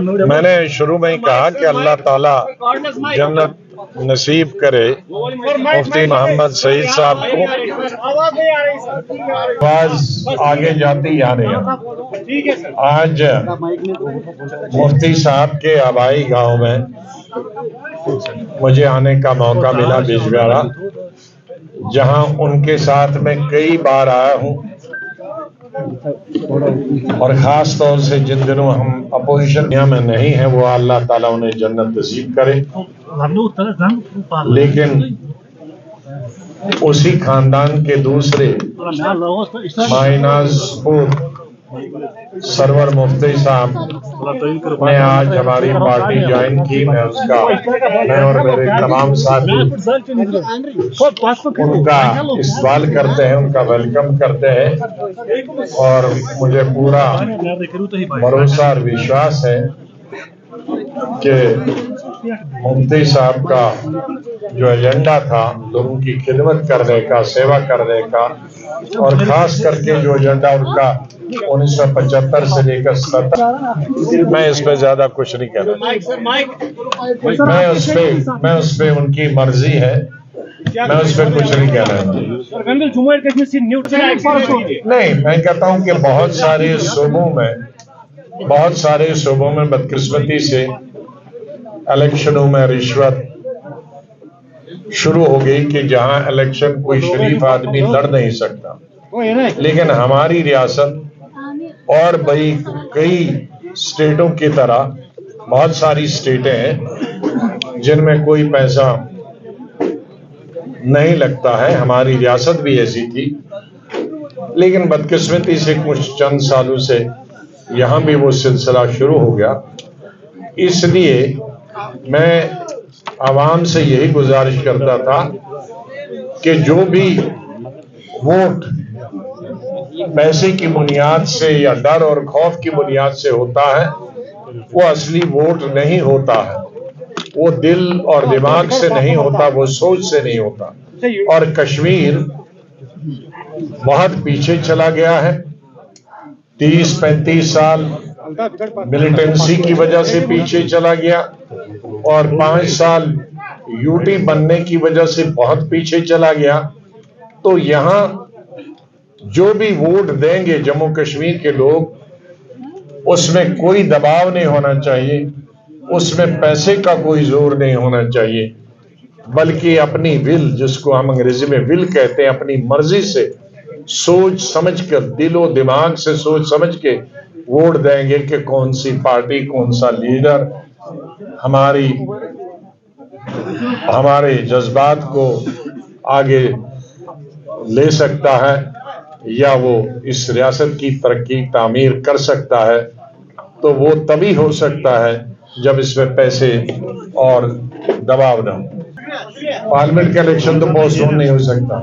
میں نے شروع میں ہی کہا کہ اللہ تعالیٰ جنت نصیب کرے مفتی محمد سعید صاحب کو. آواز آگے جاتی جا رہی ہے. آج مفتی صاحب کے آبائی گاؤں میں مجھے آنے کا موقع ملا بیجبیارا، جہاں ان کے ساتھ میں کئی بار آیا ہوں، اور خاص طور سے جن دنوں ہم اپوزیشن میں نہیں ہیں وہ اللہ تعالیٰ انہیں جنت نصیب کرے. لیکن اسی خاندان کے دوسرے مائناز پور سرور مفتی صاحب نے آج ہماری پارٹی جوائن کی. میں اور میرے تمام ساتھی ان کا استقبال کرتے ہیں، ان کا ویلکم کرتے ہیں، اور مجھے پورا بھروسہ اور وشواس ہے کہ مفتی صاحب کا جو ایجنڈا تھا لوگوں کی خدمت کرنے کا، سیوا کرنے کا، اور خاص کر کے جو ایجنڈا ان کا 1975 سے لے کر 70، میں اس پہ زیادہ کچھ نہیں کہنا. میں اس پہ ان کی مرضی ہے، میں اس پہ کچھ نہیں کہنا. نہیں، میں کہتا ہوں کہ بہت سارے صوبوں میں بدقسمتی سے الیکشنوں میں رشوت شروع ہو گئی کہ جہاں الیکشن کوئی شریف آدمی لڑ نہیں سکتا. لیکن ہماری ریاست اور بھئی کئی اسٹیٹوں کی طرح بہت ساری اسٹیٹیں ہیں جن میں کوئی پیسہ نہیں لگتا ہے. ہماری ریاست بھی ایسی تھی، لیکن بدقسمتی سے کچھ چند سالوں سے یہاں بھی وہ سلسلہ شروع ہو گیا. اس لیے میں عوام سے یہی گزارش کرتا تھا کہ جو بھی ووٹ پیسے کی بنیاد سے یا ڈر اور خوف کی بنیاد سے ہوتا ہے وہ اصلی ووٹ نہیں ہوتا ہے، وہ دل اور دماغ سے نہیں ہوتا، وہ سوچ سے نہیں ہوتا. اور کشمیر بہت پیچھے چلا گیا ہے. 30-35 سال ملیٹنسی کی وجہ سے پیچھے چلا گیا، اور 5 سال یوٹی بننے کی وجہ سے بہت پیچھے چلا گیا. تو یہاں جو بھی ووٹ دیں گے جموں کشمیر کے لوگ، اس میں کوئی دباؤ نہیں ہونا چاہیے، اس میں پیسے کا کوئی زور نہیں ہونا چاہیے، بلکہ اپنی ول، جس کو ہم انگریزی میں ول کہتے ہیں، اپنی مرضی سے سوچ سمجھ کر، دل و دماغ سے سوچ سمجھ کے ووٹ دیں گے کہ کون سی پارٹی، کون سا لیڈر ہمارے جذبات کو آگے لے سکتا ہے یا وہ اس ریاست کی ترقی تعمیر کر سکتا ہے. تو وہ تبھی ہو سکتا ہے جب اس میں پیسے اور دباؤ نہ ہو. پارلیمنٹ کا الیکشن تو پوسٹ پون نہیں ہو سکتا.